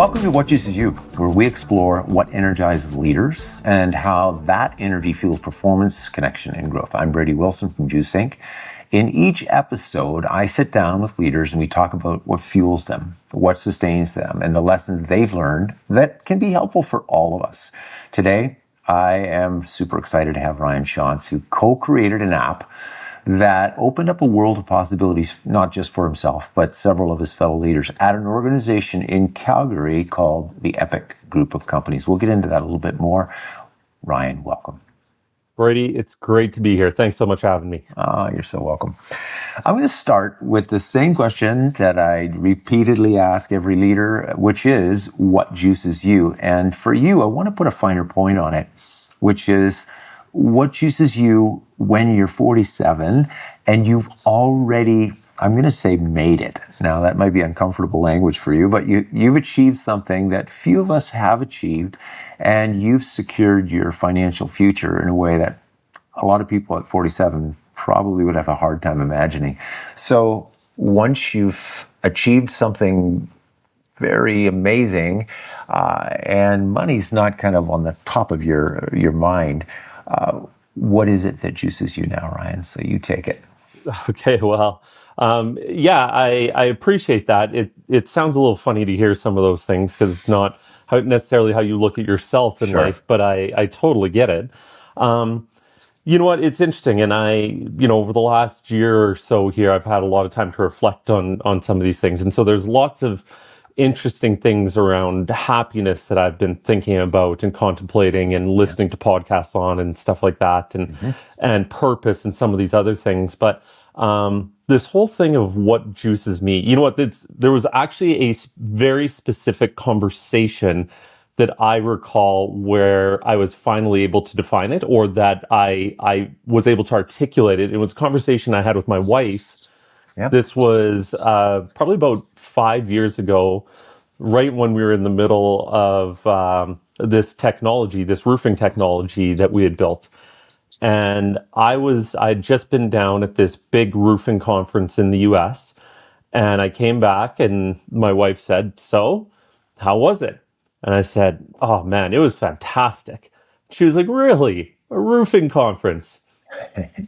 Welcome to What Juices You, where we explore what energizes leaders and how that energy fuels performance, connection, and growth. I'm Brady Wilson from Juice Inc. In each episode, I sit down with leaders and we talk about what fuels them, what sustains them, and the lessons they've learned that can be helpful for all of us. Today, I am super excited to have Ryan Shantz, who co-created an app that opened up a world of possibilities, not just for himself, but several of his fellow leaders at an organization in Calgary called the Epic Group of Companies. We'll get into that a little bit more. Ryan, welcome. Brady, it's great to be here. Thanks so much for having me. You're so welcome. I'm going to start with the same question that I repeatedly ask every leader, which is, what juices you? And for you, I want to put a finer point on it, which is, what juices you when you're 47 and you've already, I'm going to say, made it. Now, that might be uncomfortable language for you, but you've achieved something that few of us have achieved, and you've secured your financial future in a way that a lot of people at 47 probably would have a hard time imagining. So once you've achieved something very amazing, and money's not kind of on the top of your mind, what is it that juices you now, Ryan? So you take it. Okay, well, I appreciate that. It sounds a little funny to hear some of those things because it's not necessarily how you look at yourself in life, but I totally get it. You know what? It's interesting. And over the last year or so here, I've had a lot of time to reflect on some of these things. And so there's lots of interesting things around happiness that I've been thinking about and contemplating and listening to podcasts on and stuff like that, and purpose and some of these other things. But this whole thing of what juices me, you know what? There was actually a very specific conversation that I recall where I was finally able to define it, or that I was able to articulate it. It was a conversation I had with my wife. Yep. This was probably about 5 years ago, right when we were in the middle of this roofing technology that we had built. And I'd just been down at this big roofing conference in the US, and I came back and my wife said, "So, how was it?" And I said, "Oh man, it was fantastic." She was like, "Really? A roofing conference?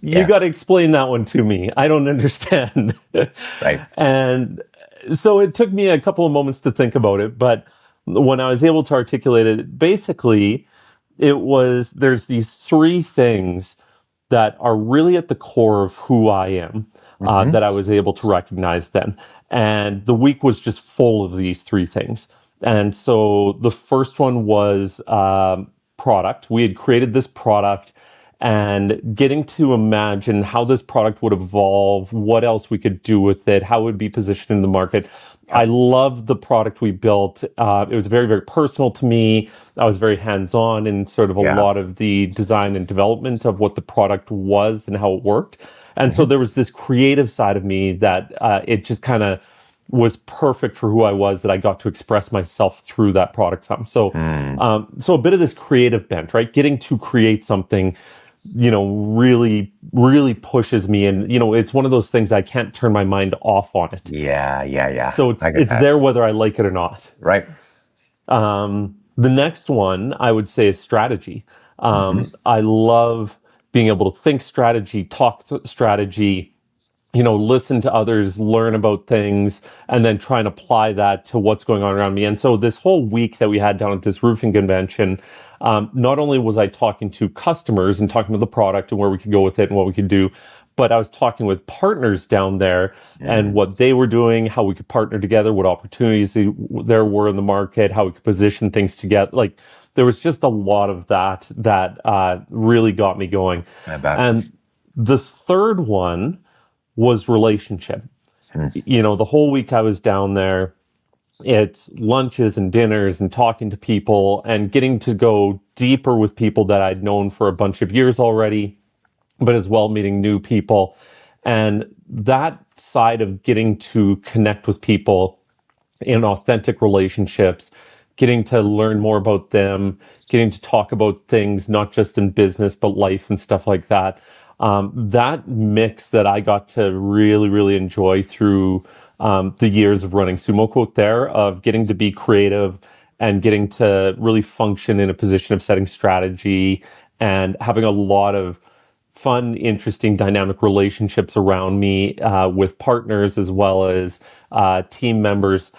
You got to explain that one to me. I don't understand." Right. And so it took me a couple of moments to think about it. But when I was able to articulate it, basically, there's these three things that are really at the core of who I am, that I was able to recognize then. And the week was just full of these three things. And so the first one was product. We had created this product, and getting to imagine how this product would evolve, what else we could do with it, how it would be positioned in the market. I loved the product we built. It was very, very personal to me. I was very hands-on in sort of a lot of the design and development of what the product was and how it worked. And so there was this creative side of me that it just kind of was perfect for who I was, that I got to express myself through that product. So a bit of this creative bent, right? Getting to create something, really, really pushes me. And, it's one of those things I can't turn my mind off on it. Yeah. So it's there whether I like it or not. Right. The next one I would say is strategy. I love being able to think strategy, talk strategy, listen to others, learn about things, and then try and apply that to what's going on around me. And so this whole week that we had down at this roofing convention, not only was I talking to customers and talking about the product and where we could go with it and what we could do, but I was talking with partners down there and what they were doing, how we could partner together, what opportunities there were in the market, how we could position things together. Like, there was just a lot of that really got me going. And the third one was relationship. The whole week I was down there, it's lunches and dinners and talking to people and getting to go deeper with people that I'd known for a bunch of years already, but as well meeting new people. And that side of getting to connect with people in authentic relationships, getting to learn more about them, getting to talk about things, not just in business, but life and stuff like that. That mix that I got to really, really enjoy through the years of running SumoQuote there, of getting to be creative and getting to really function in a position of setting strategy and having a lot of fun, interesting, dynamic relationships around me with partners as well as team members.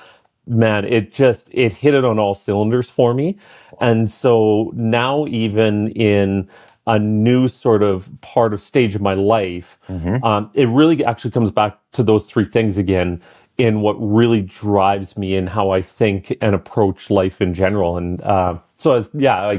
Man, it hit it on all cylinders for me. And so now, even in a new sort of part of stage of my life, it really actually comes back to those three things again in what really drives me and how I think and approach life in general. And I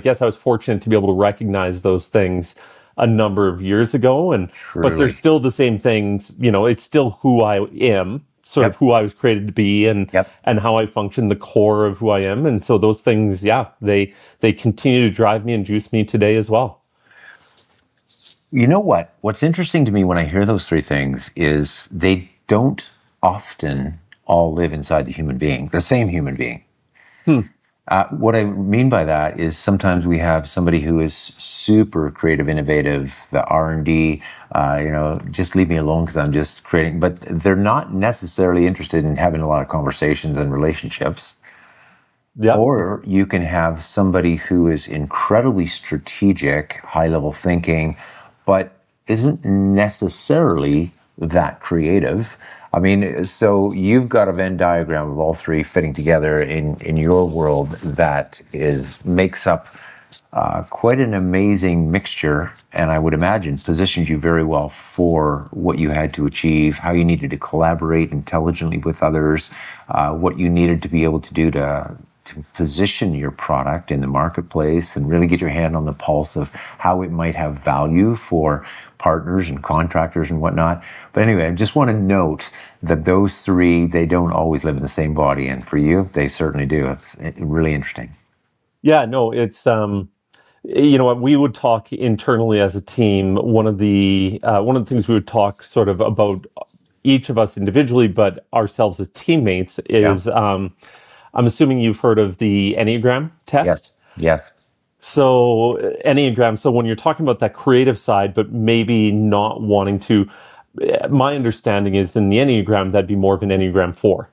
guess I was fortunate to be able to recognize those things a number of years ago, but they're still the same things. It's still who I am, sort of who I was created to be, and how I function, the core of who I am. And so those things, they continue to drive me and juice me today as well. You know what? What's interesting to me when I hear those three things is they don't often all live inside the same human being. What I mean by that is sometimes we have somebody who is super creative, innovative, the R&D, just leave me alone because I'm just creating, but they're not necessarily interested in having a lot of conversations and relationships. Yep. Or you can have somebody who is incredibly strategic, high-level thinking, but isn't necessarily that creative. I mean, so you've got a Venn diagram of all three fitting together in your world that makes up quite an amazing mixture, and I would imagine positions you very well for what you had to achieve, how you needed to collaborate intelligently with others, what you needed to be able to do to position your product in the marketplace and really get your hand on the pulse of how it might have value for partners and contractors and whatnot. But anyway, I just want to note that those three, they don't always live in the same body. And for you, they certainly do. It's really interesting. Yeah, no, it's, we would talk internally as a team. One of the things we would talk sort of about each of us individually, but ourselves as teammates is, I'm assuming you've heard of the Enneagram test? Yes. So Enneagram, so when you're talking about that creative side, but maybe not wanting to, my understanding is in the Enneagram, that'd be more of an Enneagram 4.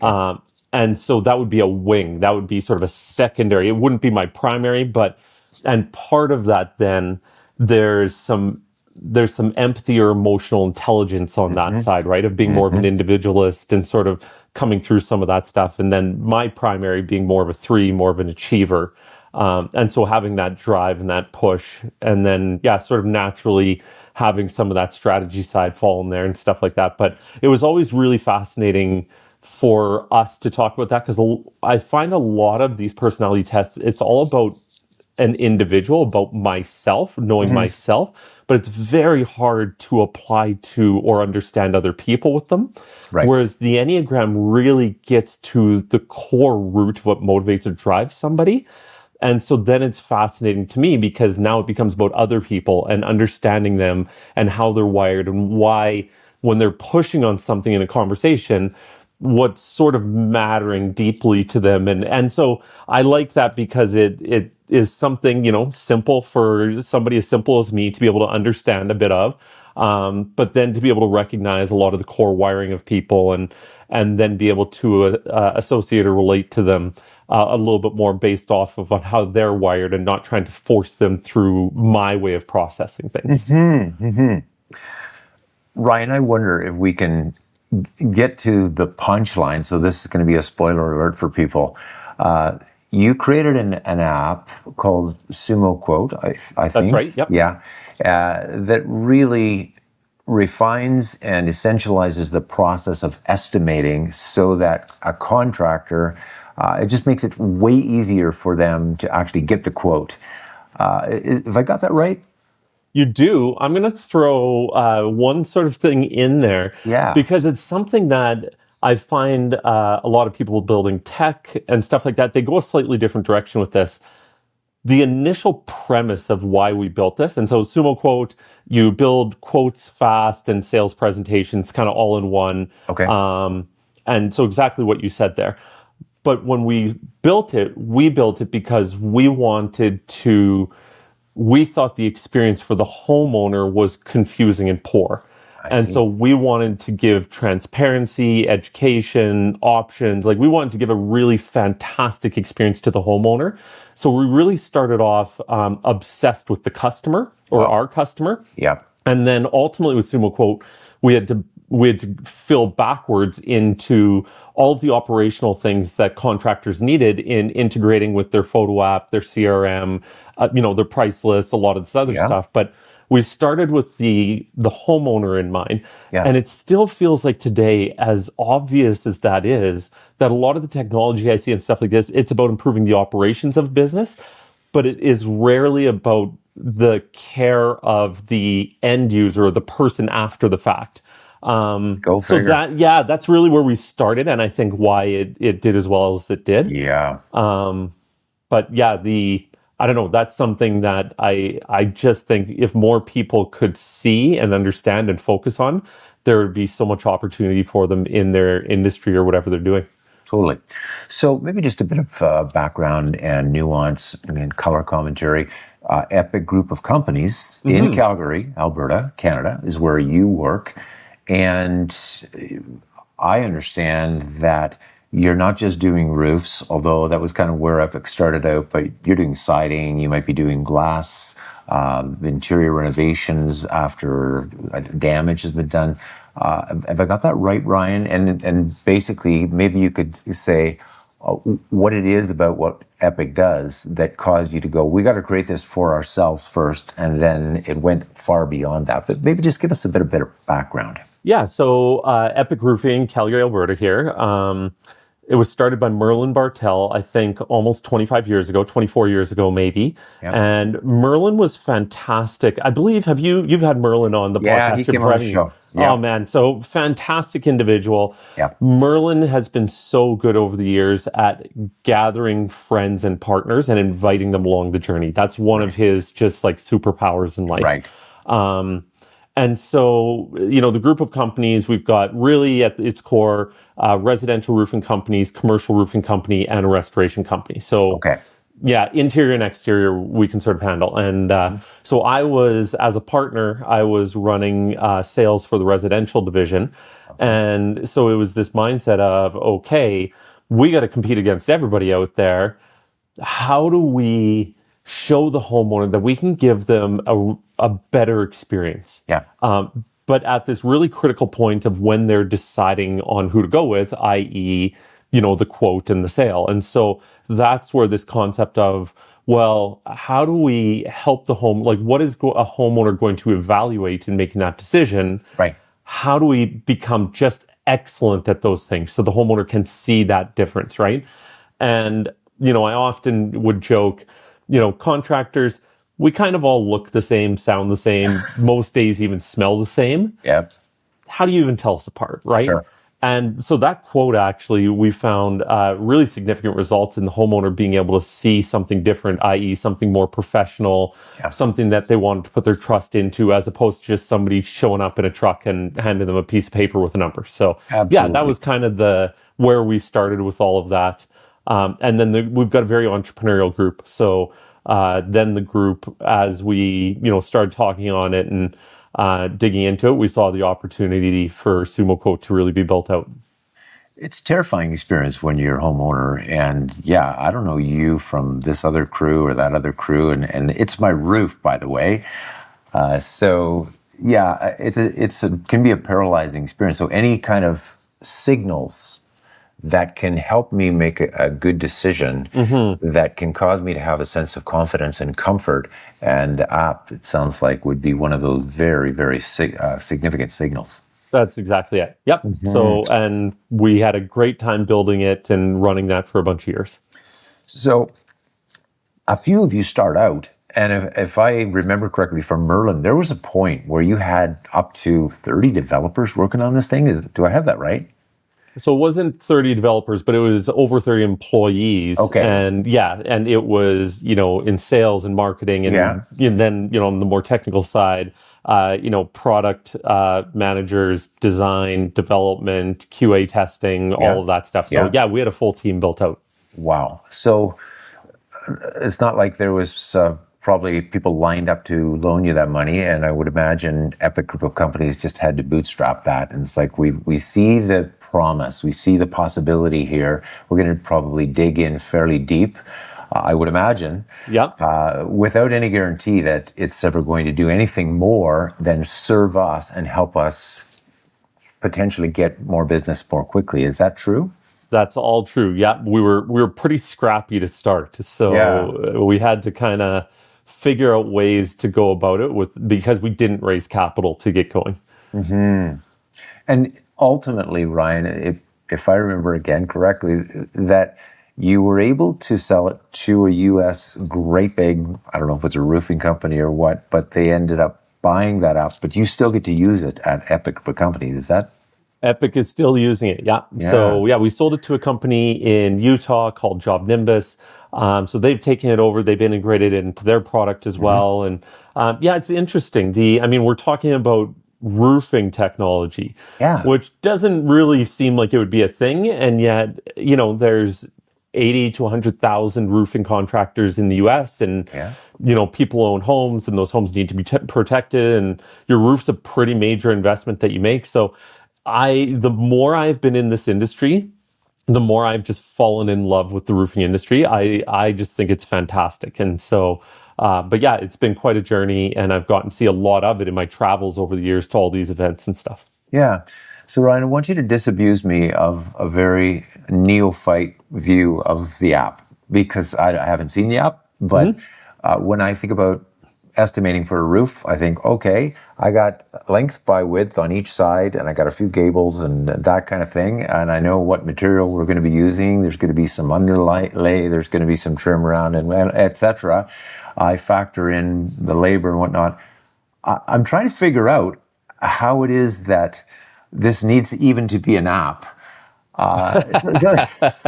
Okay. And so that would be a wing. That would be sort of a secondary. It wouldn't be my primary, and part of that then, there's some empathy or emotional intelligence on that side, right? Of being more of an individualist and sort of coming through some of that stuff. And then my primary being more of a 3, more of an achiever. And so having that drive and that push, and then, sort of naturally having some of that strategy side fall in there and stuff like that. But it was always really fascinating for us to talk about that, because I find a lot of these personality tests, it's all about an individual, about myself, knowing myself, but it's very hard to apply to or understand other people with them. Right. Whereas the Enneagram really gets to the core root of what motivates or drives somebody. And so then it's fascinating to me, because now it becomes about other people and understanding them and how they're wired and why, when they're pushing on something in a conversation, what's sort of mattering deeply to them. And so I like that, because it is something, simple for somebody as simple as me to be able to understand a bit of, but then to be able to recognize a lot of the core wiring of people and then be able to associate or relate to them a little bit more based off of how they're wired, and not trying to force them through my way of processing things. Ryan, I wonder if we can get to the punchline. So this is going to be a spoiler alert for people. You created an app called SumoQuote, I think. That's right, yep. Yeah. That really refines and essentializes the process of estimating, so that a contractor, it just makes it way easier for them to actually get the quote. Have I got that right? You do. I'm going to throw one sort of thing in there, because it's something that I find a lot of people building tech and stuff like that, they go a slightly different direction with this. The initial premise of why we built this, and so SumoQuote, you build quotes fast and sales presentations kind of all in one. Okay. And so exactly what you said there. But when we built it because we thought the experience for the homeowner was confusing and poor. And so we wanted to give transparency, education, options. Like we wanted to give a really fantastic experience to the homeowner. So we really started off obsessed with the customer or our customer. Yeah. And then ultimately with SumoQuote, we had to fill backwards into all of the operational things that contractors needed in integrating with their photo app, their CRM, their price lists, a lot of this other stuff. But we started with the homeowner in mind. Yeah. And it still feels like today, as obvious as that is, that a lot of the technology I see and stuff like this, it's about improving the operations of business, but it is rarely about the care of the end user or the person after the fact. Go so figure. that's really where we started, and I think why it did as well as it did. Yeah. But yeah, I don't know, that's something that I just think if more people could see and understand and focus on, there would be so much opportunity for them in their industry or whatever they're doing. Totally. So maybe just a bit of background and nuance and color commentary. Epic Group of Companies in Calgary, Alberta, Canada, is where you work. And I understand that you're not just doing roofs, although that was kind of where Epic started out, but you're doing siding, you might be doing glass, interior renovations after damage has been done. Have I got that right, Ryan? And basically, maybe you could say what it is about what Epic does that caused you to go, we got to create this for ourselves first, and then it went far beyond that. But maybe just give us a bit of background. Yeah, so Epic Roofing, Calgary, Alberta here. It was started by Merlin Bartel, I think almost 25 years ago, 24 years ago maybe. Yep. And Merlin was fantastic. I believe, you've had Merlin on the podcast? Yeah, he came on the show. Yep. Oh man, so fantastic individual. Yep. Merlin has been so good over the years at gathering friends and partners and inviting them along the journey. That's one of his just like superpowers in life. Right. And so, the group of companies, we've got really at its core, residential roofing companies, commercial roofing company, and a restoration company. So, yeah, interior and exterior, we can sort of handle. And so as a partner, I was running sales for the residential division. And so it was this mindset of, okay, we got to compete against everybody out there. How do we show the homeowner that we can give them a better experience? Yeah. But at this really critical point of when they're deciding on who to go with, i.e., the quote and the sale. And so that's where this concept of, well, how do we help the home? Like, what is a homeowner going to evaluate in making that decision? Right. How do we become just excellent at those things so the homeowner can see that difference, right? And, I often would joke, contractors, we kind of all look the same, sound the same, most days even smell the same. Yep. How do you even tell us apart, right? Sure. And so that quote, actually, we found really significant results in the homeowner being able to see something different, i.e. something more professional, something that they wanted to put their trust into, as opposed to just somebody showing up in a truck and handing them a piece of paper with a number. So yeah, that was kind of where we started with all of that. And then we've got a very entrepreneurial group. So then the group, as we started talking on it and digging into it, we saw the opportunity for SumoQuote to really be built out. It's a terrifying experience when you're a homeowner. And yeah, I don't know you from this other crew or that other crew. And it's my roof, by the way. So yeah, it can be a paralyzing experience. So any kind of signals that can help me make a good decision, that can cause me to have a sense of confidence and comfort. And the app, it sounds like, would be one of those very, very significant signals. That's exactly it. Yep. So, and we had a great time building it and running that for a bunch of years. So a few of you start out, and if I remember correctly from Merlin, there was a point where you had up to 30 developers working on this thing. Do I have that right? So it wasn't 30 developers, but it was over 30 employees. Okay. And yeah, and it was, in sales and marketing and then, on the more technical side, product managers, design, development, QA testing, all of that stuff. So yeah, we had a full team built out. Wow. So it's not like there was probably people lined up to loan you that money, and I would imagine Epic Group of companies just had to bootstrap that. And it's like we see the promise, we see the possibility here. We're going to probably dig in fairly deep, I would imagine, without any guarantee that it's ever going to do anything more than serve us and help us potentially get more business more quickly. Is that true? That's all true. Yeah, we were pretty scrappy to start, so we had to kind of figure out ways to go about it because we didn't raise capital to get going. Mm-hmm. And ultimately, Ryan, if I remember again correctly, that you were able to sell it to a U.S. great big, I don't know if it's a roofing company or what, but they ended up buying that up, but you still get to use it at Epic Company. Is that? Epic is still using it, yeah. So we sold it to a company in Utah called JobNimbus. So they've taken it over, they've integrated it into their product as well. And it's interesting. We're talking about roofing technology, which doesn't really seem like it would be a thing. And yet, there's 80 to 100,000 roofing contractors in the US, and people own homes, and those homes need to be protected, and your roof's a pretty major investment that you make. So the more I've been in this industry, the more I've just fallen in love with the roofing industry. I just think it's fantastic. And so, it's been quite a journey, and I've gotten to see a lot of it in my travels over the years to all these events and stuff. Yeah. So Ryan, I want you to disabuse me of a very neophyte view of the app, because I haven't seen the app, but when I think about estimating for a roof, I think, okay, I got length by width on each side, and I got a few gables and that kind of thing, and I know what material we're going to be using. There's going to be some underlay, there's going to be some trim around, and etc. I factor in the labor and whatnot. I'm trying to figure out how it is that this needs even to be an app.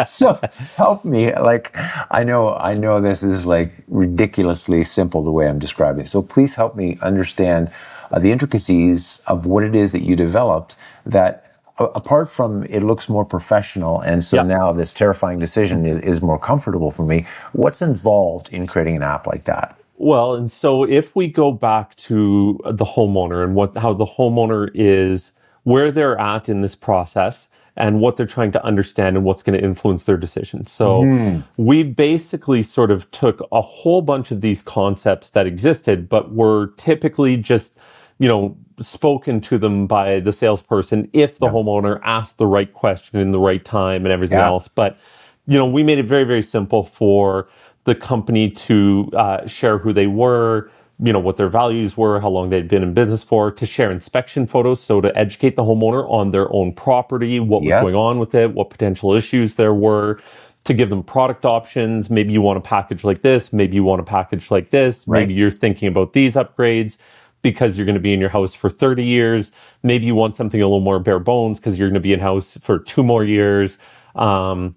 So help me. Like, I know this is like ridiculously simple the way I'm describing it. So please help me understand the intricacies of what it is that you developed that, apart from it looks more professional, and so now this terrifying decision is more comfortable for me. What's involved in creating an app like that? Well, and so if we go back to the homeowner and how the homeowner is, where they're at in this process, and what they're trying to understand and what's going to influence their decision. So we basically sort of took a whole bunch of these concepts that existed, but were typically just, spoken to them by the salesperson if the homeowner asked the right question in the right time and everything else. But, we made it very, very simple for the company to share who they were, what their values were, how long they'd been in business for, to share inspection photos, so to educate the homeowner on their own property, what was going on with it, what potential issues there were, to give them product options. Maybe you want a package like this, maybe you want a package like this, maybe you're thinking about these upgrades because you're going to be in your house for 30 years. Maybe you want something a little more bare bones because you're going to be in house for 2 more years. How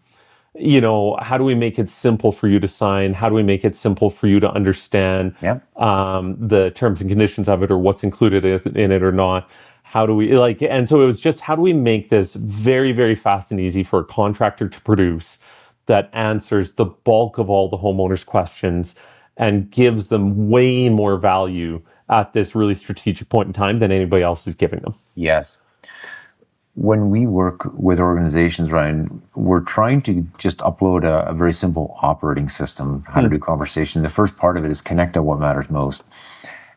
do we make it simple for you to sign? How do we make it simple for you to understand the terms and conditions of it, or what's included in it or not? How do we and so it was just, how do we make this very, very fast and easy for a contractor to produce that answers the bulk of all the homeowners' questions and gives them way more value at this really strategic point in time than anybody else is giving them? Yes. When we work with organizations, Ryan, we're trying to just upload a very simple operating system, how to do conversation. The first part of it is connect on what matters most.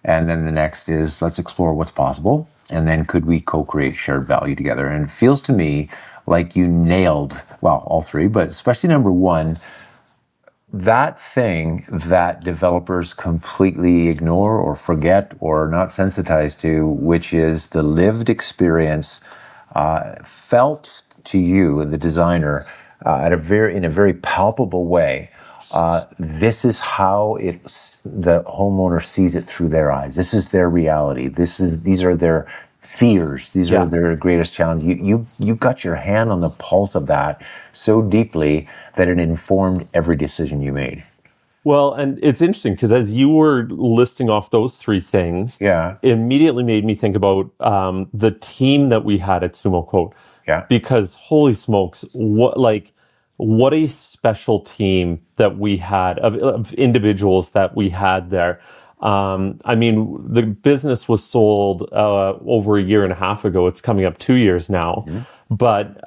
And then the next is, let's explore what's possible. And then could we co-create shared value together? And it feels to me like you nailed, well, all three, but especially number one, that thing that developers completely ignore or forget or not sensitized to, which is the lived experience felt to you, the designer, in a very palpable way. This is how the homeowner sees it through their eyes. This is their reality. These are their fears. These are their greatest challenges. You got your hand on the pulse of that so deeply that it informed every decision you made. Well, and it's interesting because as you were listing off those three things, it immediately made me think about the team that we had at SumoQuote. Yeah. Because holy smokes, what what a special team that we had of individuals that we had there. I mean, the business was sold over a year and a half ago. It's coming up 2 years now. But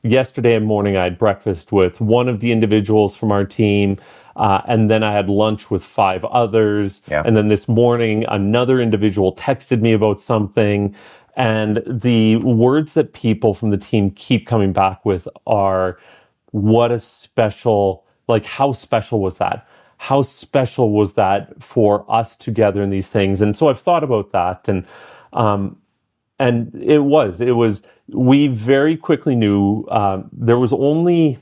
yesterday morning, I had breakfast with one of the individuals from our team. And then I had lunch with 5 others. And then this morning, another individual texted me about something. And the words that people from the team keep coming back with are, what a special, like, how special was that? How special was that for us together in these things? And so I've thought about that. And it was, we very quickly knew there was only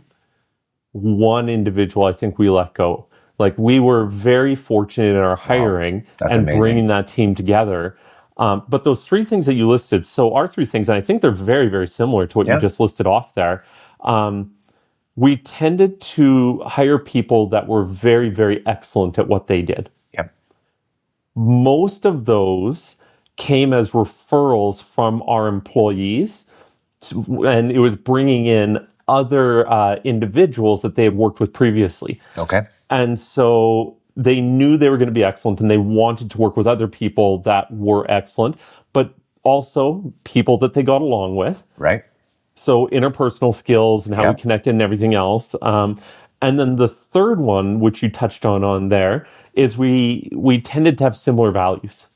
one individual I think we let go. Like, we were very fortunate in our hiring and amazing. Bringing that team together. But those 3 things that you listed, so our 3 things, and I think they're very, very similar to what you just listed off there. We tended to hire people that were very, very excellent at what they did. Most of those came as referrals from our employees, and it was bringing in other individuals that they had worked with previously. And so they knew they were going to be excellent, and they wanted to work with other people that were excellent, but also people that they got along with. So interpersonal skills and how we connected and everything else. And then the third one, which you touched on there, is we tended to have similar values.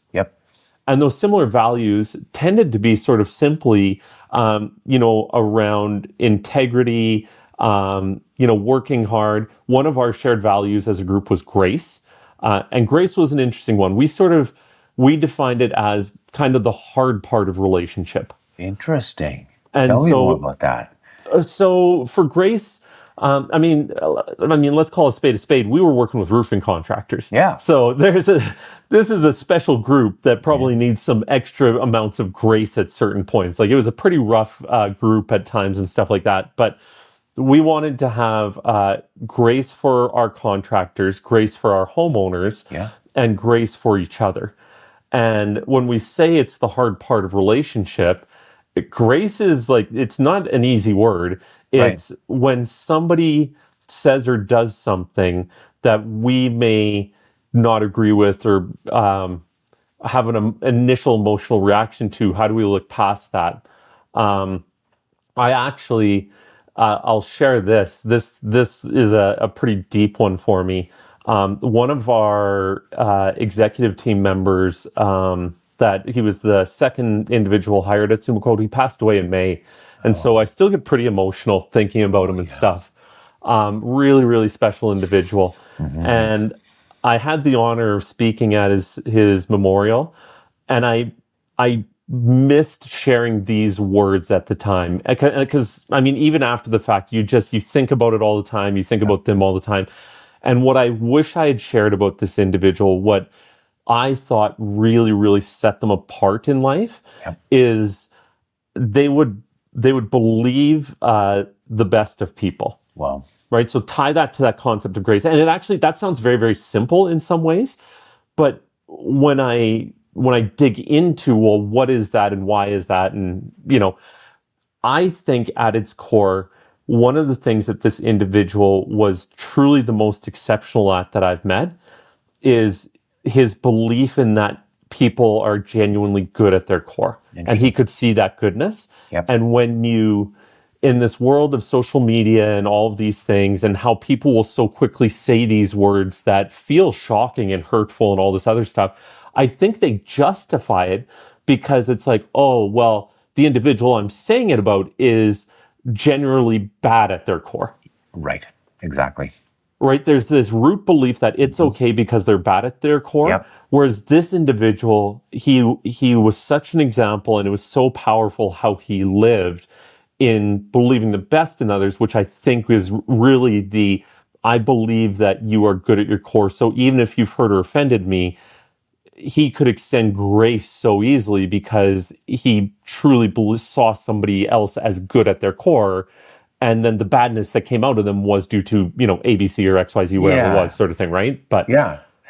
And those similar values tended to be sort of simply, around integrity, working hard. One of our shared values as a group was grace. And grace was an interesting one. We defined it as kind of the hard part of relationship. Interesting. Tell me more about that. So for grace, I mean, let's call a spade a spade. We were working with roofing contractors. So this is a special group that probably needs some extra amounts of grace at certain points. Like, it was a pretty rough group at times and stuff like that. But we wanted to have grace for our contractors, grace for our homeowners, and grace for each other. And when we say it's the hard part of relationship, grace is like, it's not an easy word. It's when somebody says or does something that we may not agree with or have an initial emotional reaction to. How do we look past that? I actually, I'll share this. This is a pretty deep one for me. One of our executive team members, that he was the second individual hired at SumoQuote. He passed away in May. And so I still get pretty emotional thinking about him and stuff. Really, really special individual. And I had the honor of speaking at his memorial. And I missed sharing these words at the time. Because, I mean, even after the fact, you think about it all the time. You think about them all the time. And what I wish I had shared about this individual, what I thought really, really set them apart in life, is they would believe the best of people. Right? So tie that to that concept of grace. And that sounds very, very simple in some ways. But when I dig into, well, what is that and why is that? And, I think at its core, one of the things that this individual was truly the most exceptional at that I've met is his belief in that people are genuinely good at their core. And he could see that goodness. And when you, in this world of social media and all of these things, and how people will so quickly say these words that feel shocking and hurtful and all this other stuff, I think they justify it because it's like, oh, well, the individual I'm saying it about is generally bad at their core. Exactly. Right? There's this root belief that it's okay because they're bad at their core. Whereas this individual, he was such an example, and it was so powerful how he lived in believing the best in others, which I think is really I believe that you are good at your core. So even if you've hurt or offended me, he could extend grace so easily because he truly saw somebody else as good at their core. And then the badness that came out of them was due to, ABC or XYZ, whatever it was, sort of thing, right? But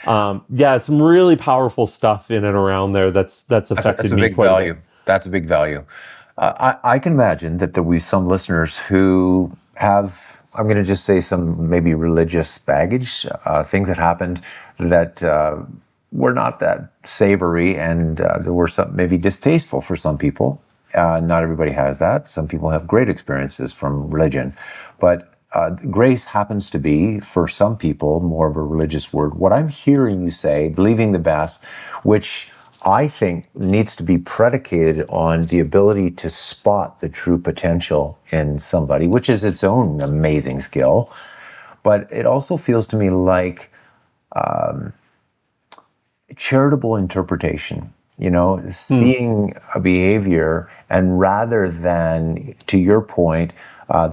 some really powerful stuff in and around there that's affected me quite a bit. That's a big value. I can imagine that there will be some listeners who have I'm going to just say some maybe religious baggage, things that happened that were not that savory, and there were some maybe distasteful for some people. Not everybody has that. Some people have great experiences from religion, but grace happens to be, for some people, more of a religious word. What I'm hearing you say, believing the best, which I think needs to be predicated on the ability to spot the true potential in somebody, which is its own amazing skill. But it also feels to me like charitable interpretation, seeing a behavior, and rather than, to your point,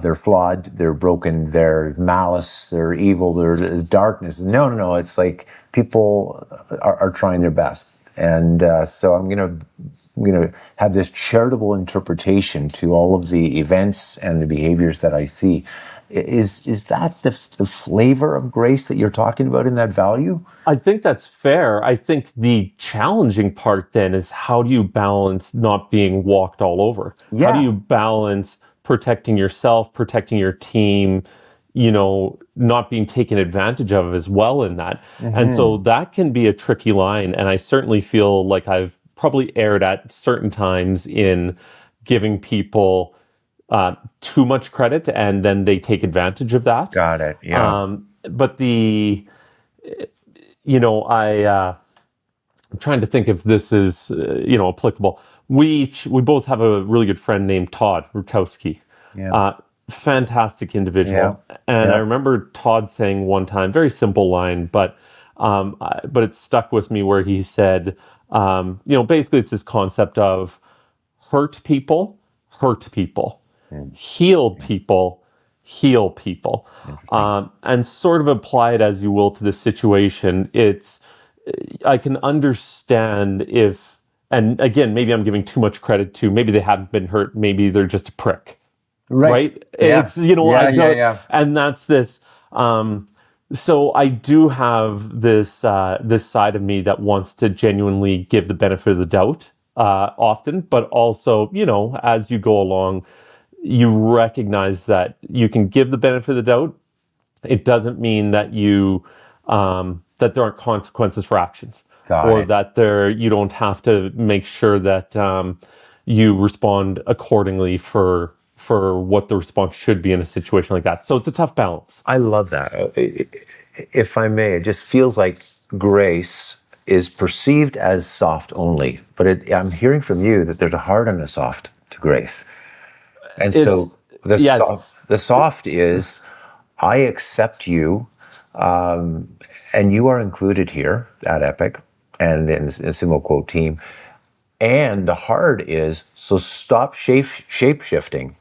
they're flawed, they're broken, they're malice, they're evil, there's darkness. No. It's like people are trying their best. And so I'm gonna have this charitable interpretation to all of the events and the behaviors that I see. Is that the flavor of grace that you're talking about in that value? I think that's fair. I think the challenging part then is, how do you balance not being walked all over? Yeah. How do you balance protecting yourself, protecting your team, not being taken advantage of as well in that? And so that can be a tricky line. And I certainly feel like I've probably erred at certain times in giving people too much credit, and then they take advantage of that. Got it. Yeah. But I'm trying to think if this is, applicable. We both have a really good friend named Todd Rukowski. Yeah. Fantastic individual. Yeah. And Yeah. I remember Todd saying one time, very simple line, but it stuck with me, where he said, basically it's this concept of hurt people, heal people, heal people, and sort of apply it as you will to this situation. I can understand if, and again, maybe I'm giving too much credit to, maybe they haven't been hurt, maybe they're just a prick. Right? Yeah. It's, Yeah. And that's this. So I do have this side of me that wants to genuinely give the benefit of the doubt often, but also, as you go along, you recognize that you can give the benefit of the doubt. It doesn't mean that that there aren't consequences for actions, that you don't have to make sure that you respond accordingly for what the response should be in a situation like that. So it's a tough balance. I love that. If I may, it just feels like grace is perceived as soft only, but I'm hearing from you that there's a hard and a soft to grace. And so the soft is, I accept you, and you are included here at Epic and in the SumoQuote team. And the hard is, so stop shape-shifting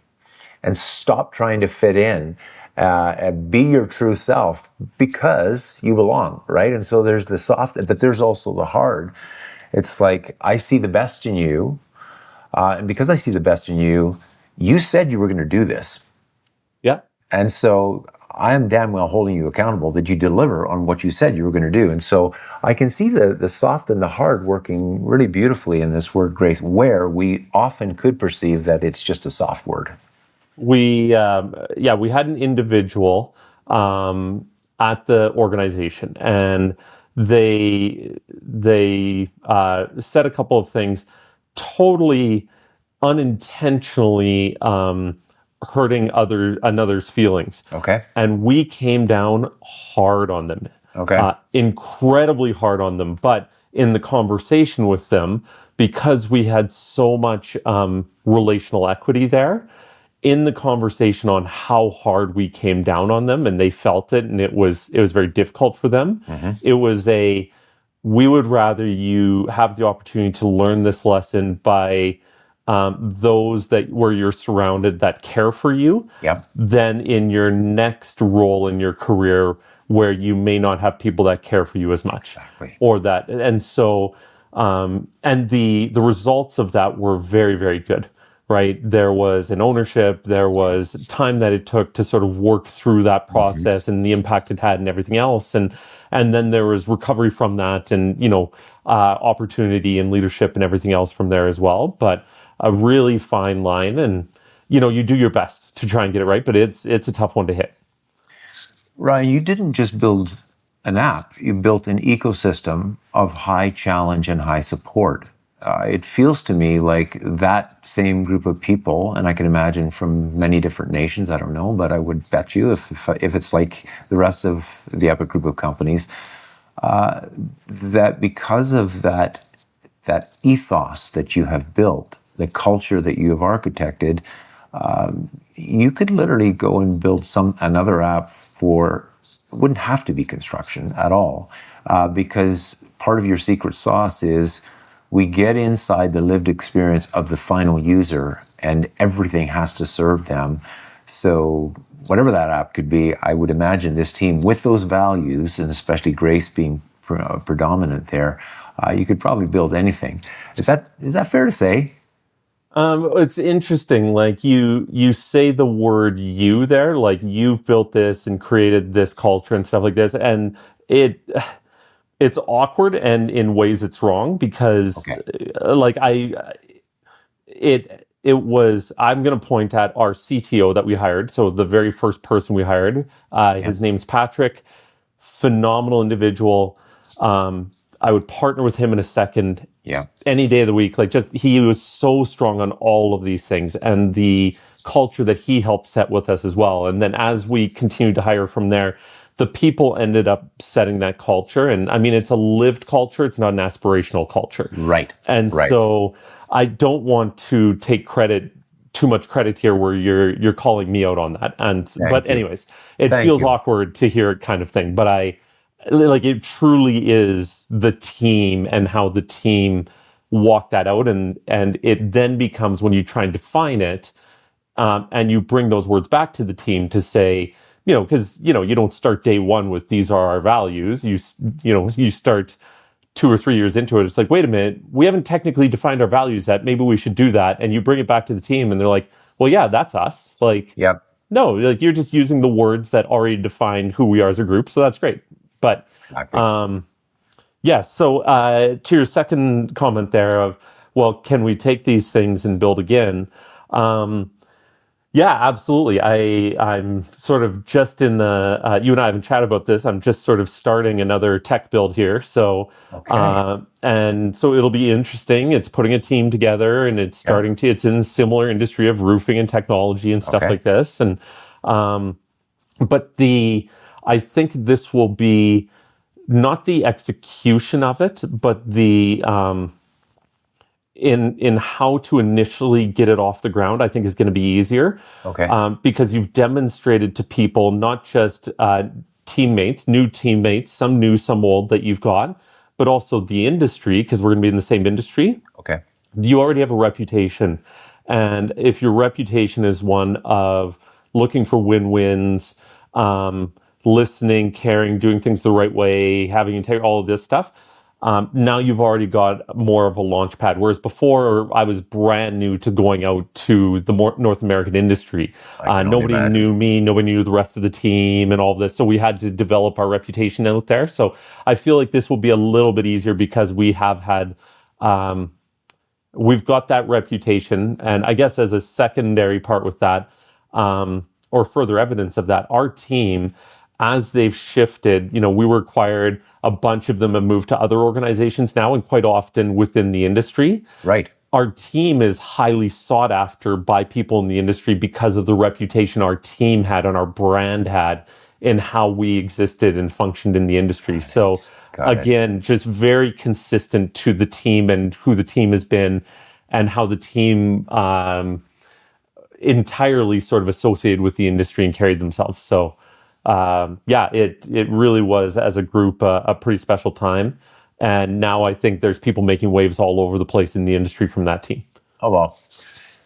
and stop trying to fit in, and be your true self, because you belong, right? And so there's the soft, but there's also the hard. It's like, I see the best in you, and because I see the best in you, you said you were going to do this. Yeah. And so I am damn well holding you accountable that you deliver on what you said you were going to do. And so I can see the soft and the hard working really beautifully in this word grace, where we often could perceive that it's just a soft word. We had an individual at the organization, and they said a couple of things totally unintentionally hurting another's feelings. Okay. And we came down hard on them. Okay. Incredibly hard on them. But in the conversation with them, because we had so much relational equity there, in the conversation on how hard we came down on them, and they felt it, and it was very difficult for them. Mm-hmm. It was we would rather you have the opportunity to learn this lesson by those where you're surrounded that care for you, than in your next role in your career where you may not have people that care for you as much. Exactly. Or that. And so, and the results of that were very, very good. Right? There was an ownership, there was time that it took to sort of work through that process, mm-hmm. and the impact it had and everything else. And then there was recovery from that, and, opportunity and leadership and everything else from there as well. But a really fine line, and, you do your best to try and get it right, but it's a tough one to hit. Ryan, you didn't just build an app, you built an ecosystem of high challenge and high support. It feels to me like that same group of people, and I can imagine from many different nations, I don't know, but I would bet you if it's like the rest of the Epic group of companies, that because of that ethos that you have built, the culture that you have architected, you could literally go and build another app for, it wouldn't have to be construction at all, because part of your secret sauce is we get inside the lived experience of the final user and everything has to serve them. So whatever that app could be, I would imagine this team with those values, and especially grace being predominant there, you could probably build anything. Is that fair to say? It's interesting. Like you say the word "you" there, like you've built this and created this culture and stuff like this, and it's awkward, and in ways it's wrong because, Okay. like it was. I'm going to point at our CTO that we hired. So the very first person we hired, his name's Patrick. Phenomenal individual. I would partner with him in a second. Yeah. Any day of the week. Like, just he was so strong on all of these things and the culture that he helped set with us as well. And then as we continued to hire from there, the people ended up setting that culture. And I mean, it's a lived culture. It's not an aspirational culture. Right. And Right. so I don't want to take too much credit here where you're calling me out on that. But anyways, it feels awkward to hear it kind of thing. But it truly is the team and how the team walk that out. And it then becomes, when you try and define it, and you bring those words back to the team to say, because, you don't start day one with these are our values. You start 2 or 3 years into it. It's like, wait a minute, we haven't technically defined our values yet. Maybe we should do that. And you bring it back to the team and they're like, well, yeah, that's us. Like, Yep. no, like you're just using the words that already define who we are as a group. So that's great. But yeah, so to your second comment there of, well, can we take these things and build again? Yeah, absolutely. I'm sort of just in the, you and I haven't chatted about this. I'm just sort of starting another tech build here. So, and so it'll be interesting. It's putting a team together and it's it's in a similar industry of roofing and technology and stuff like this. And, but I think this will be not the execution of it, but the, in how to initially get it off the ground, I think is going to be easier. Because you've demonstrated to people, not just teammates, new teammates, some new, some old that you've got, but also the industry, because we're going to be in the same industry. You already have a reputation. And if your reputation is one of looking for win-wins, listening, caring, doing things the right way, having integrity, all of this stuff, now you've already got more of a launch pad. Whereas before, I was brand new to going out to the North American industry. Nobody knew me, nobody knew the rest of the team and all of this. So we had to develop our reputation out there. So I feel like this will be a little bit easier because we have had, we've got that reputation. And I guess as a secondary part with that, or further evidence of that, our team, as they've shifted, we were acquired, a bunch of them have moved to other organizations now, and quite often within the industry. Our team is highly sought after by people in the industry because of the reputation our team had and our brand had in how we existed and functioned in the industry. So again, just very consistent to the team and who the team has been and how the team entirely sort of associated with the industry and carried themselves. So it really was, as a group, a pretty special time. And now I think there's people making waves all over the place in the industry from that team. Oh, well.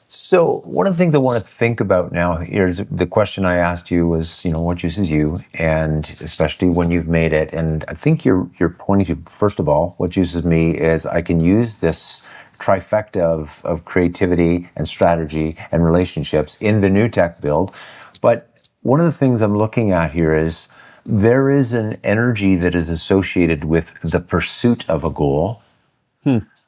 So one of the things I want to think about now is the question I asked you was, what juices you, and especially when you've made it. And I think you're pointing to, first of all, what juices me is I can use this trifecta of creativity and strategy and relationships in the new tech build. But one of the things I'm looking at here is there is an energy that is associated with the pursuit of a goal,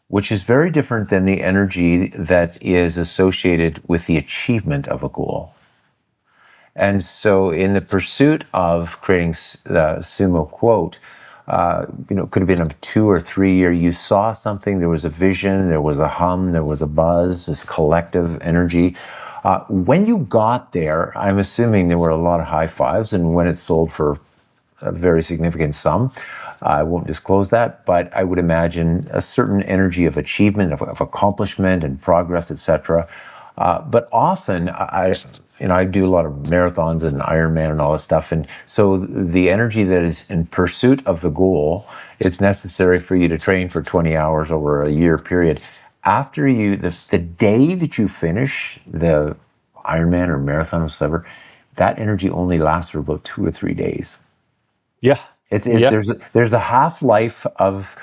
which is very different than the energy that is associated with the achievement of a goal. And so in the pursuit of creating the SumoQuote, it could have been a 2 or 3 year, you saw something, there was a vision, there was a hum, there was a buzz, this collective energy. When you got there, I'm assuming there were a lot of high fives, and when it sold for a very significant sum, I won't disclose that, but I would imagine a certain energy of achievement, of accomplishment and progress, etc. But often, I do a lot of marathons and Ironman and all this stuff, and so the energy that is in pursuit of the goal is necessary for you to train for 20 hours over a year period. After the day that you finish the Ironman or marathon or whatever, that energy only lasts for about 2 or 3 days. Yeah. There's a half-life of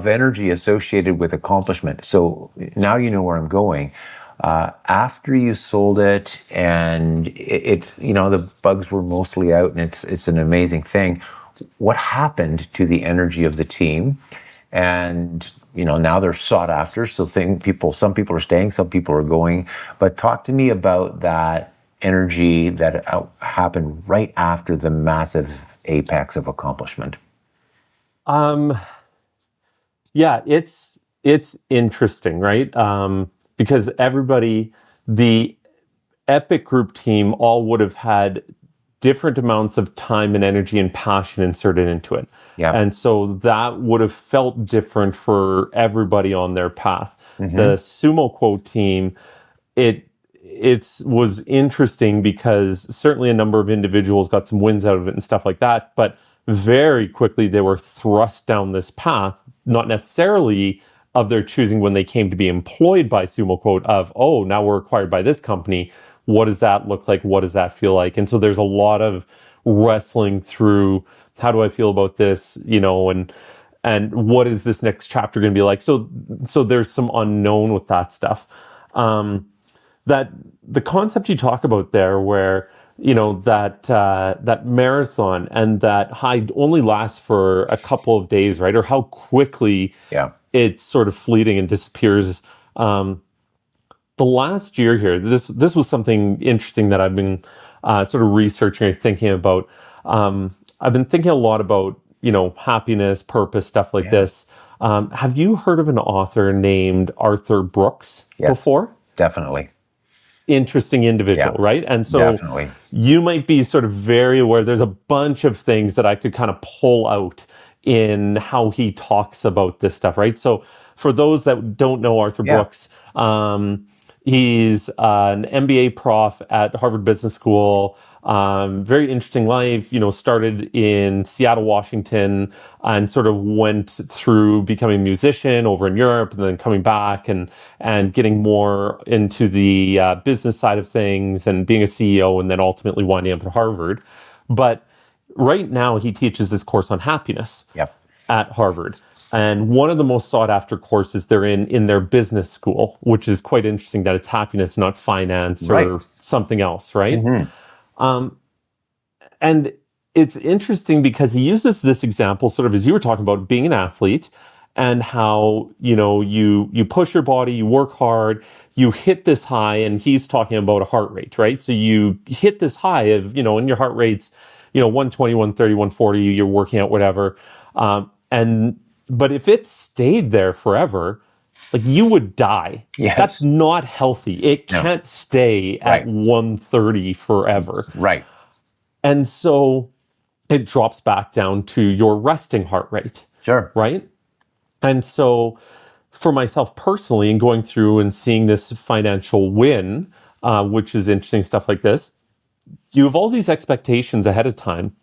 energy associated with accomplishment. So now you know where I'm going. After you sold it, and the bugs were mostly out, and it's an amazing thing. What happened to the energy of the team? And now they're sought after. So some people are staying, some people are going. But talk to me about that energy that happened right after the massive apex of accomplishment. Yeah, it's interesting, right? Because everybody, the Epic Group team, all would have had different amounts of time and energy and passion inserted into it. Yeah. And so that would have felt different for everybody on their path. Mm-hmm. The SumoQuote team, it was interesting because certainly a number of individuals got some wins out of it and stuff like that, but very quickly they were thrust down this path, not necessarily of their choosing when they came to be employed by SumoQuote of, oh, now we're acquired by this company. What does that look like? What does that feel like? And so there's a lot of wrestling through, how do I feel about this, and what is this next chapter going to be like? So there's some unknown with that stuff. That the concept you talk about there, where that marathon and that high only lasts for a couple of days, right? Or how quickly it's sort of fleeting and disappears. The last year here, this was something interesting that I've been sort of researching and thinking about. I've been thinking a lot about happiness, purpose, stuff like this. Have you heard of an author named Arthur Brooks before? Definitely. Interesting individual, right? And so definitely. You might be sort of very aware. There's a bunch of things that I could kind of pull out in how he talks about this stuff, right? So for those that don't know Arthur Brooks, he's an MBA prof at Harvard Business School. Very interesting life, started in Seattle, Washington, and sort of went through becoming a musician over in Europe and then coming back and getting more into the business side of things and being a CEO and then ultimately winding up at Harvard. But right now he teaches this course on happiness at Harvard. And one of the most sought after courses they're in their business school, which is quite interesting that it's happiness, not finance or something else, right? Mm-hmm. And it's interesting because he uses this example, sort of as you were talking about being an athlete and how, you push your body, you work hard, you hit this high, and he's talking about a heart rate, right? So you hit this high of, and your heart rate's, 120, 130, 140, you're working out, whatever. But if it stayed there forever, like you would die. Yes. That's not healthy. It can't stay at 130 forever. Right. And so it drops back down to your resting heart rate. Sure. Right? And so for myself personally, and going through and seeing this financial win, which is interesting stuff like this, you have all these expectations ahead of time.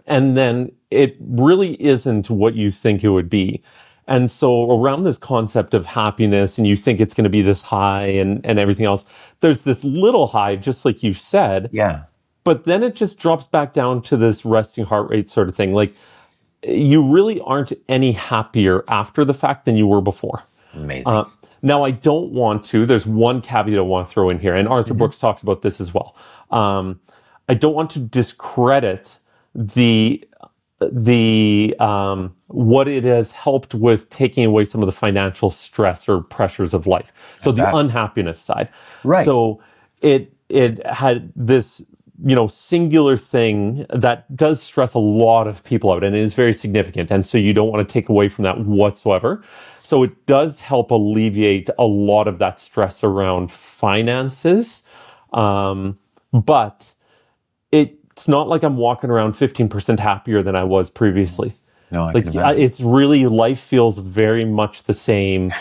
And then it really isn't what you think it would be. And so around this concept of happiness, and you think it's going to be this high and everything else, there's this little high, just like you said. Yeah. But then it just drops back down to this resting heart rate sort of thing. Like you really aren't any happier after the fact than you were before. Amazing. Now, I don't want to, there's one caveat I want to throw in here, and Arthur Brooks talks about this as well. I don't want to discredit the what it has helped with taking away some of the financial stress or pressures of life. So the unhappiness side. Right. So it had this singular thing that does stress a lot of people out, and it is very significant. And so you don't want to take away from that whatsoever. So it does help alleviate a lot of that stress around finances. But it's not like I'm walking around 15% happier than I was previously. No, I can imagine. It's really, life feels very much the same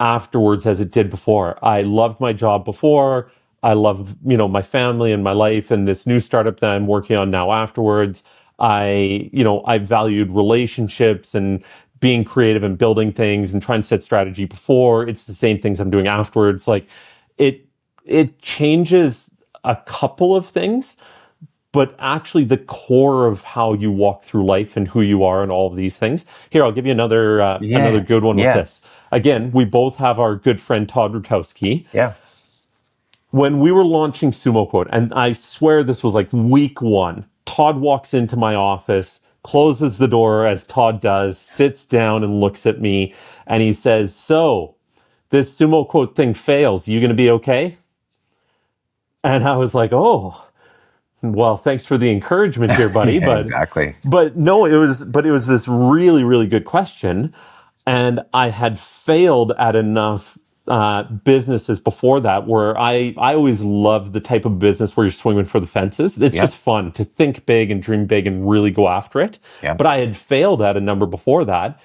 afterwards as it did before. I loved my job before. I love, my family and my life, and this new startup that I'm working on now afterwards. I valued relationships and being creative and building things and trying to set strategy before. It's the same things I'm doing afterwards. Like it changes a couple of things, but actually the core of how you walk through life and who you are and all of these things. Here, I'll give you another good one with this. Again, we both have our good friend Todd Rutowski. Yeah. When we were launching SumoQuote, and I swear this was like week 1, Todd walks into my office, closes the door as Todd does, sits down and looks at me, and he says, "So, this SumoQuote thing fails. You going to be okay?" And I was like, "Oh, well, thanks for the encouragement here, buddy." Yeah, but exactly. But no, it was this really, really good question, and I had failed at enough businesses before that where I always loved the type of business where you're swinging for the fences. It's just fun to think big and dream big and really go after it. Yeah. But I had failed at a number before that.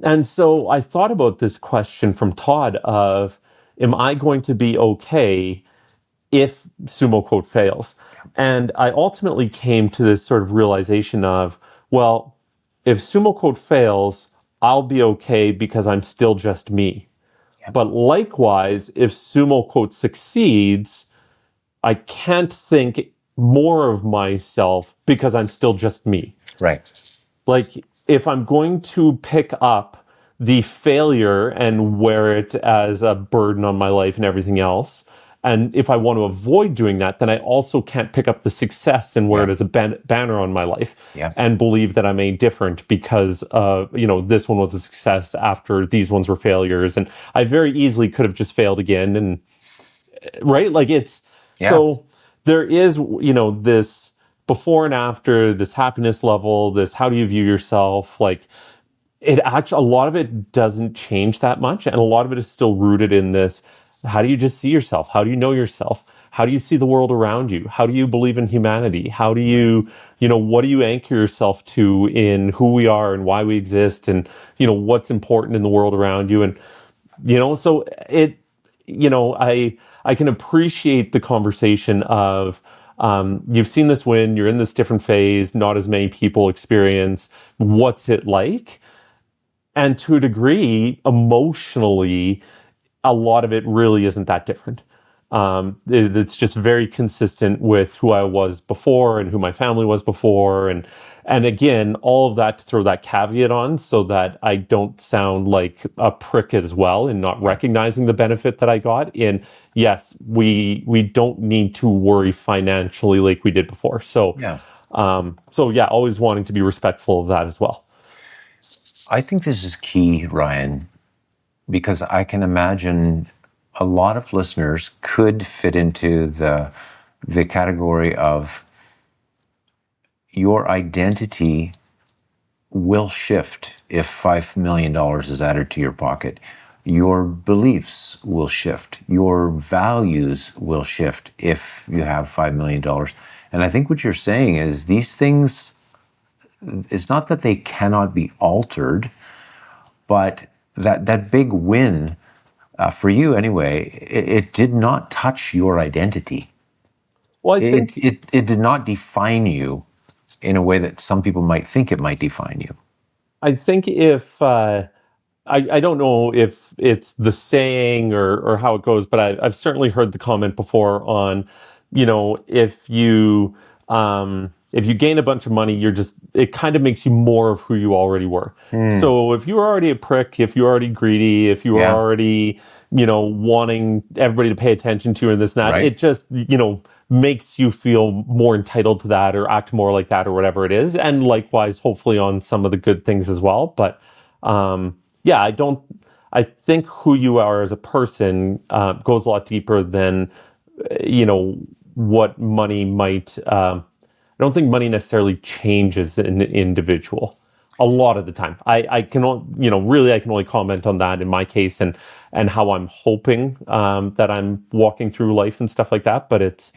And so I thought about this question from Todd of, am I going to be okay if SumoQuote fails? And I ultimately came to this sort of realization of, well, if SumoQuote fails, I'll be okay because I'm still just me. But likewise, if SumoQuote succeeds, I can't think more of myself because I'm still just me. Right. Like, if I'm going to pick up the failure and wear it as a burden on my life and everything else, and if I want to avoid doing that, then I also can't pick up the success and wear it as a banner on my life and believe that I'm a different because, this one was a success after these ones were failures. And I very easily could have just failed again. And right, like so there is, this before and after, this happiness level, this how do you view yourself? Like it actually, a lot of it doesn't change that much. And a lot of it is still rooted in this. How do you just see yourself? How do you know yourself? How do you see the world around you? How do you believe in humanity? How do you, what do you anchor yourself to in who we are and why we exist and, what's important in the world around you? And, so it, I can appreciate the conversation of, you've seen this win, you're in this different phase, not as many people experience. What's it like? And to a degree, emotionally, a lot of it really isn't that different. It's just very consistent with who I was before and who my family was before. And again, all of that to throw that caveat on so that I don't sound like a prick as well in not recognizing the benefit that I got. And yes, we don't need to worry financially like we did before. So, always wanting to be respectful of that as well. I think this is key, Ryan, because I can imagine a lot of listeners could fit into the category of your identity will shift if $5 million is added to your pocket. Your beliefs will shift. Your values will shift if you have $5 million. And I think what you're saying is these things, it's not that they cannot be altered, but that big win for you anyway, it did not touch your identity. Well, I think it did not define you in a way that some people might think it might define you. I think if I don't know if it's the saying or how it goes, but I've certainly heard the comment before on, if you gain a bunch of money, it kind of makes you more of who you already were. So if you were already a prick, if you're already greedy, if you were already, wanting everybody to pay attention to you and this and that, it just, makes you feel more entitled to that or act more like that or whatever it is. And likewise, hopefully on some of the good things as well. But I think who you are as a person goes a lot deeper than, what money might. I don't think money necessarily changes an individual. A lot of the time, I can really I can only comment on that in my case and how I'm hoping that I'm walking through life and stuff like that. But it's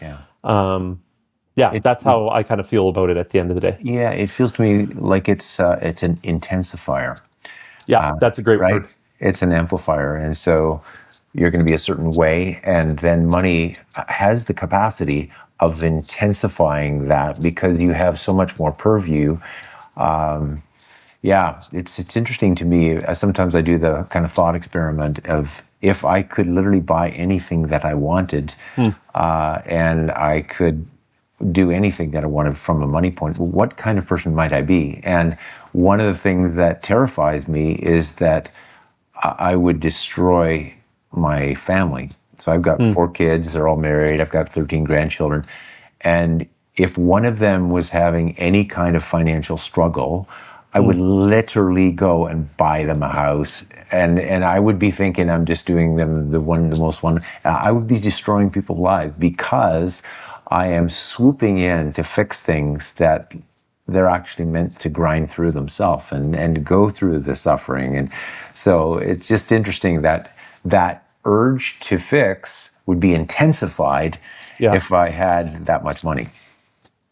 that's how I kind of feel about it at the end of the day. Yeah, it feels to me like it's an intensifier. Yeah, that's a great Right? word. It's an amplifier. And so you're going to be a certain way. And then money has the capacity of intensifying that because you have so much more purview. Yeah, it's interesting to me. Sometimes I do the kind of thought experiment of if I could literally buy anything that I wanted and I could do anything that I wanted from a money point, what kind of person might I be? And one of the things that terrifies me is that I would destroy my family. So I've got 4 kids, they're all married, I've got 13 grandchildren. And if one of them was having any kind of financial struggle, I would literally go and buy them a house. And I would be thinking I'm just doing them the most one. I would be destroying people's lives because I am swooping in to fix things that they're actually meant to grind through themselves and go through the suffering. And so it's just interesting that that urge to fix would be intensified if I had that much money.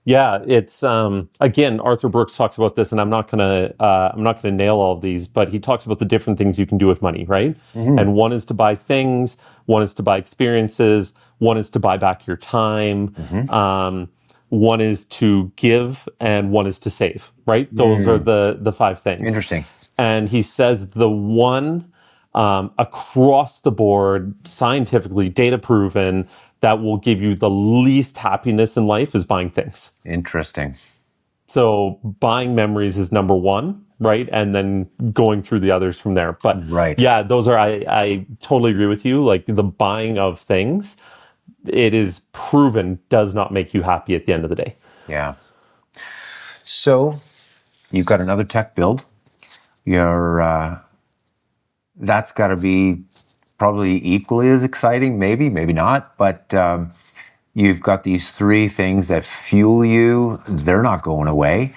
Yeah, it's again, Arthur Brooks talks about this, and I'm not gonna nail all of these, but he talks about the different things you can do with money, right? And one is to buy things, one is to buy experiences, one is to buy back your time, one is to give, and one is to save, right? Those are the 5 things. Interesting. And he says the one across the board, scientifically data proven, that will give you the least happiness in life is buying things. Interesting. So buying memories is number 1, right? And then going through the others from there. But yeah, those are, I totally agree with you. Like the buying of things, it is proven does not make you happy at the end of the day. Yeah. So you've got another tech build. That's got to be probably equally as exciting, maybe not, but you've got these 3 things that fuel you. They're not going away.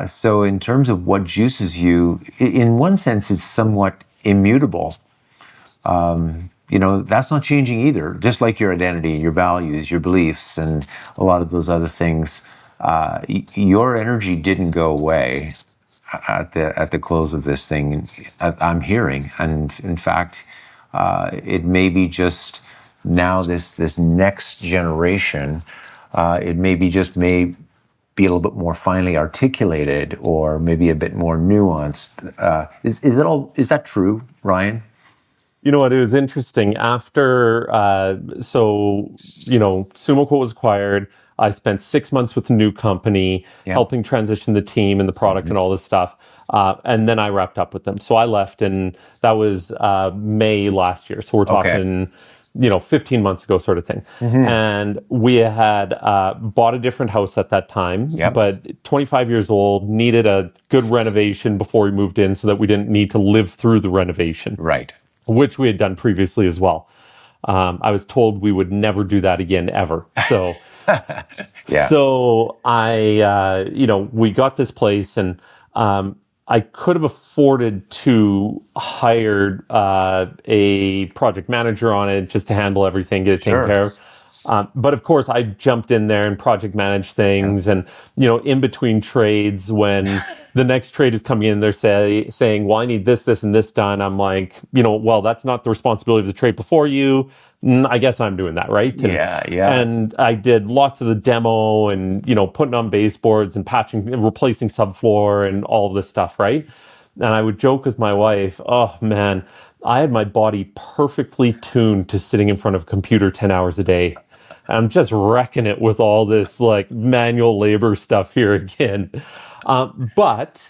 So in terms of what juices you, in one sense, it's somewhat immutable. That's not changing either, just like your identity, your values, your beliefs, and a lot of those other things. Your energy didn't go away at the close of this thing, I'm hearing. And in fact, it may be just now this next generation, it may be a little bit more finely articulated or maybe a bit more nuanced. Is that true, Ryan? You know what? It was interesting. After, SumoQuote was acquired. I spent 6 months with the new company, helping transition the team and the product and all this stuff. And then I wrapped up with them. So I left, and that was May last year. So we're talking, 15 months ago sort of thing. And we had bought a different house at that time, but 25 years old, needed a good renovation before we moved in so that we didn't need to live through the renovation. Right. Which we had done previously as well. I was told we would never do that again, ever. So, so I, we got this place, and I could have afforded to hire a project manager on it just to handle everything, get it taken care of. But of course, I jumped in there and project managed things, and in between trades, when the next trade is coming in, they're saying, "Well, I need this, this, and this done." I'm like, well, that's not the responsibility of the trade before you. I guess I'm doing that, right? And, And I did lots of the demo, and putting on baseboards and patching, replacing subfloor, and all of this stuff, right? And I would joke with my wife, "Oh man, I had my body perfectly tuned to sitting in front of a computer 10 hours a day. I'm just wrecking it with all this like manual labor stuff here again." But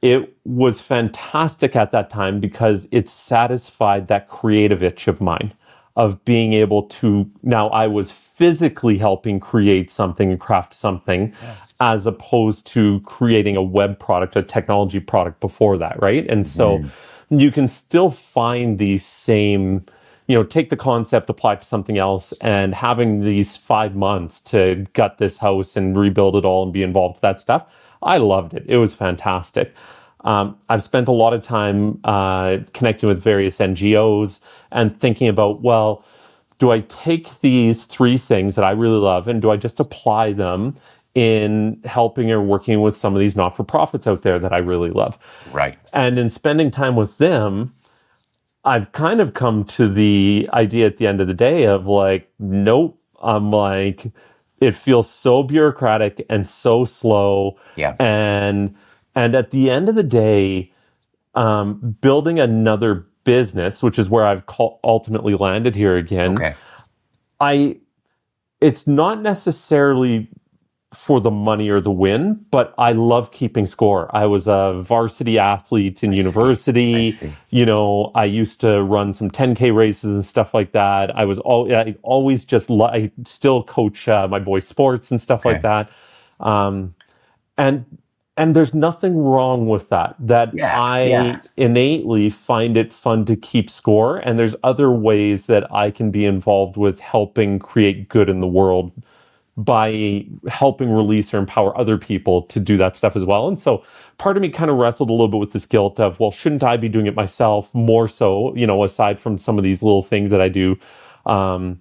it was fantastic at that time because it satisfied that creative itch of mine of being able to, now I was physically helping create something and craft something as opposed to creating a web product, a technology product before that, right? And so you can still find these same take the concept, apply it to something else, and having these 5 months to gut this house and rebuild it all and be involved with that stuff, I loved it. It was fantastic. I've spent a lot of time connecting with various NGOs and thinking about, well, do I take these 3 things that I really love and do I just apply them in helping or working with some of these not-for-profits out there that I really love? Right. And in spending time with them, I've kind of come to the idea at the end of the day of like, nope, I'm like, it feels so bureaucratic and so slow. Yeah. And at the end of the day, building another business, which is where I've ultimately landed here again, Okay. it's not necessarily for the money or the win, but I love keeping score. I was a varsity athlete in university. I used to run some 10K races and stuff like that. I always just, I still coach my boys' sports and stuff like that. And there's nothing wrong with that. I innately find it fun to keep score. And there's other ways that I can be involved with helping create good in the world by helping release or empower other people to do that stuff as well. And so part of me kind of wrestled a little bit with this guilt of, well, shouldn't I be doing it myself more so, aside from some of these little things that I do, and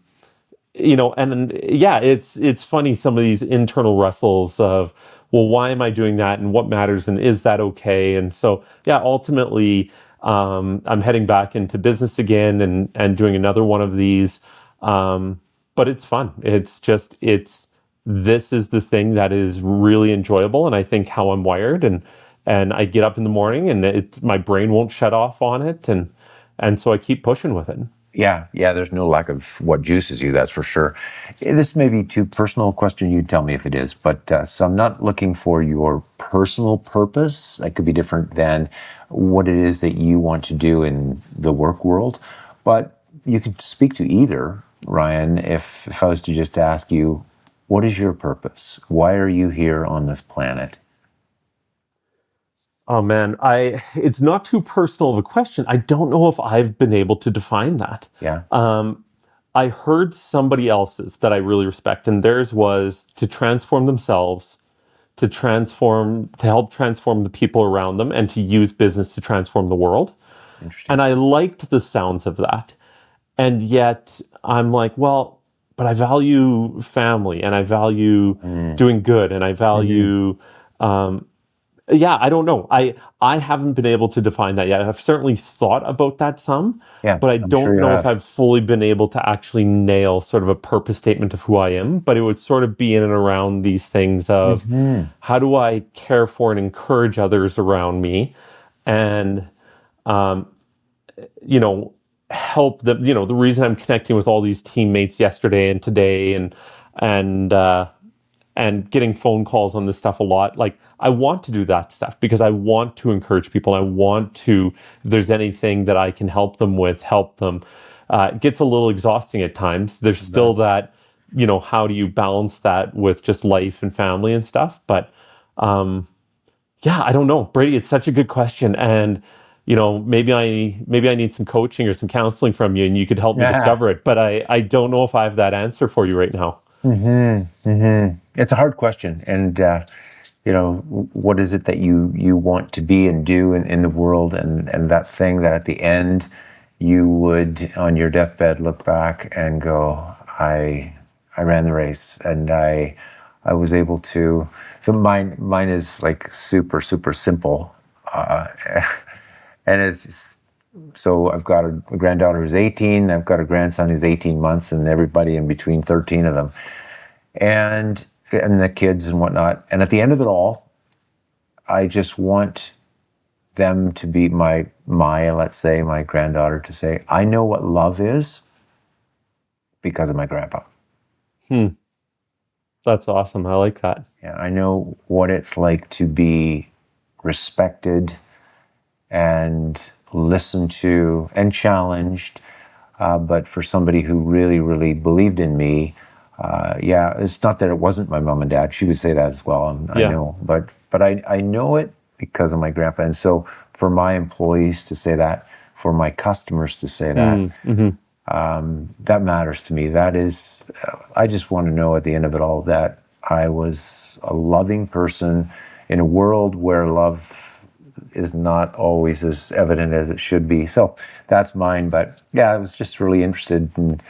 it's funny, some of these internal wrestles of, well, why am I doing that and what matters and is that okay? And so, ultimately, I'm heading back into business again and doing another one of these. But it's fun. This is the thing that is really enjoyable. And I think how I'm wired and I get up in the morning and my brain won't shut off on it. And so I keep pushing with it. Yeah. There's no lack of what juices you, that's for sure. This may be too personal a question. You tell me if it is, but so I'm not looking for your personal purpose. That could be different than what it is that you want to do in the work world, but you could speak to either. Ryan, if I was to just ask you, what is your purpose? Why are you here on this planet? Oh man, it's not too personal of a question. I don't know if I've been able to define that. Yeah. I heard somebody else's that I really respect, and theirs was to transform themselves, to help transform the people around them, and to use business to transform the world. Interesting. And I liked the sounds of that. And yet I'm like, well, but I value family and I value doing good and I value, I don't know. I haven't been able to define that yet. I've certainly thought about that some, but I don't know if I've fully been able to actually nail sort of a purpose statement of who I am, but it would sort of be in and around these things of how do I care for and encourage others around me and, help them. The reason I'm connecting with all these teammates yesterday and today and getting phone calls on this stuff a lot. Like, I want to do that stuff because I want to encourage people. I want to, if there's anything that I can help them with, help them. It gets a little exhausting at times. There's still that, how do you balance that with just life and family and stuff? But I don't know, Brady, it's such a good question. And maybe I need some coaching or some counseling from you and you could help me discover it. But I don't know if I have that answer for you right now. It's a hard question. And, what is it that you want to be and do in the world? And that thing that at the end you would, on your deathbed, look back and go, I ran the race and I was able to. So mine is like super, super simple. And it's just, so I've got a granddaughter who's 18, I've got a grandson who's 18 months, and everybody in between, 13 of them. And the kids and whatnot. And at the end of it all, I just want them to be my granddaughter to say, I know what love is because of my grandpa. That's awesome. I like that. Yeah, I know what it's like to be respected and listened to and challenged. But for somebody who really, really believed in me, it's not that it wasn't my mom and dad. She would say that as well. I know, but I know it because of my grandpa. And so for my employees to say that, for my customers to say that, That matters to me. That is, I just want to know at the end of it all that I was a loving person in a world where love is not always as evident as it should be. So that's mine. But yeah, I was just really interested in,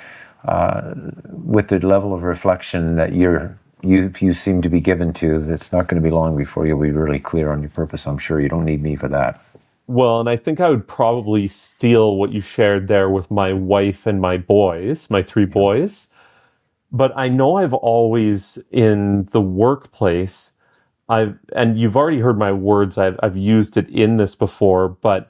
with the level of reflection that you seem to be given to. It's not going to be long before you'll be really clear on your purpose. I'm sure you don't need me for that. Well, and I think I would probably steal what you shared there with my wife and my boys, my three boys. But I know I've always, in the workplace, and you've already heard my words, I've used it in this before, but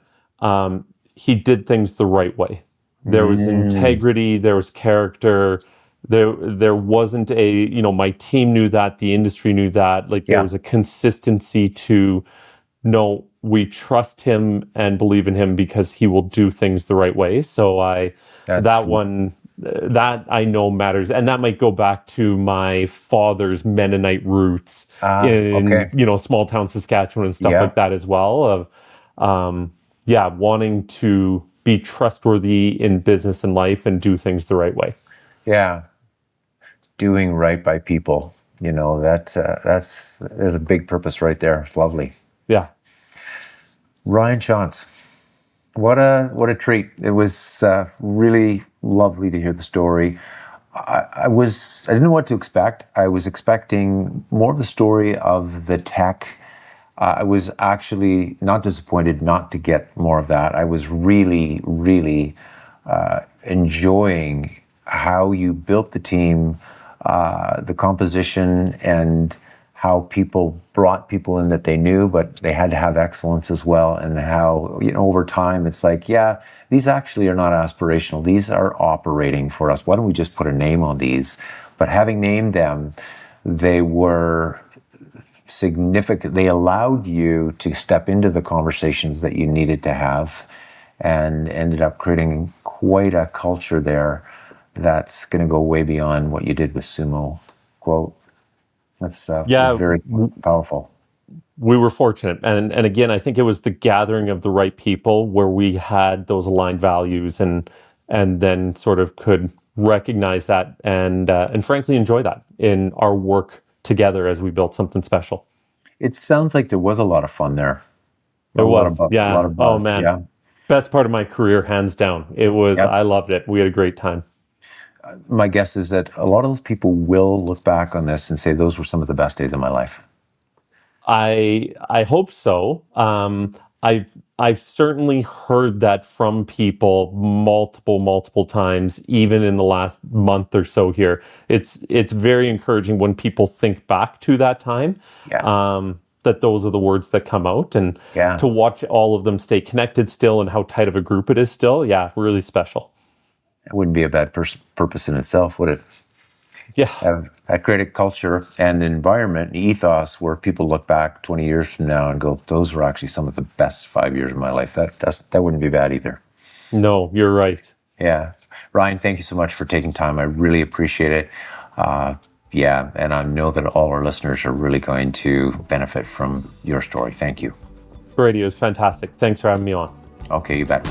he did things the right way. There was integrity, there was character, there wasn't my team knew that, the industry knew that, like there was a consistency to, no, we trust him and believe in him because he will do things the right way. So that I know matters, and that might go back to my father's Mennonite roots in small town Saskatchewan and stuff like that as well. Of wanting to be trustworthy in business and life and do things the right way. Yeah, doing right by people. There's a big purpose right there. It's lovely. Yeah, Ryan Shantz. What a treat. It was really lovely to hear the story. I didn't know what to expect. I was expecting more of the story of the tech. I was actually not disappointed not to get more of that. I was really, really enjoying how you built the team, the composition, and how people brought people in that they knew, but they had to have excellence as well. And how, over time, it's like, yeah, these actually are not aspirational. These are operating for us. Why don't we just put a name on these? But having named them, they were significant. They allowed you to step into the conversations that you needed to have, and ended up creating quite a culture there that's going to go way beyond what you did with SumoQuote. That's very powerful. We were fortunate. And again, I think it was the gathering of the right people where we had those aligned values and then sort of could recognize that and frankly enjoy that in our work together as we built something special. It sounds like there was a lot of fun there. A lot of buzz. Oh man. Yeah. Best part of my career, hands down. It was, I loved it. We had a great time. My guess is that a lot of those people will look back on this and say those were some of the best days of my life. I hope so. I've certainly heard that from people multiple times, even in the last month or so here. It's very encouraging when people think back to that time. That those are the words that come out, and to watch all of them stay connected still and how tight of a group it is still. Yeah, really special. It wouldn't be a bad purpose in itself, would it? Yeah. Have create a culture and environment, an ethos where people look back 20 years from now and go, those were actually some of the best 5 years of my life. That wouldn't be bad either. No, you're right. Yeah. Ryan, thank you so much for taking time. I really appreciate it. And I know that all our listeners are really going to benefit from your story. Thank you. Brady, it was fantastic. Thanks for having me on. Okay, you bet.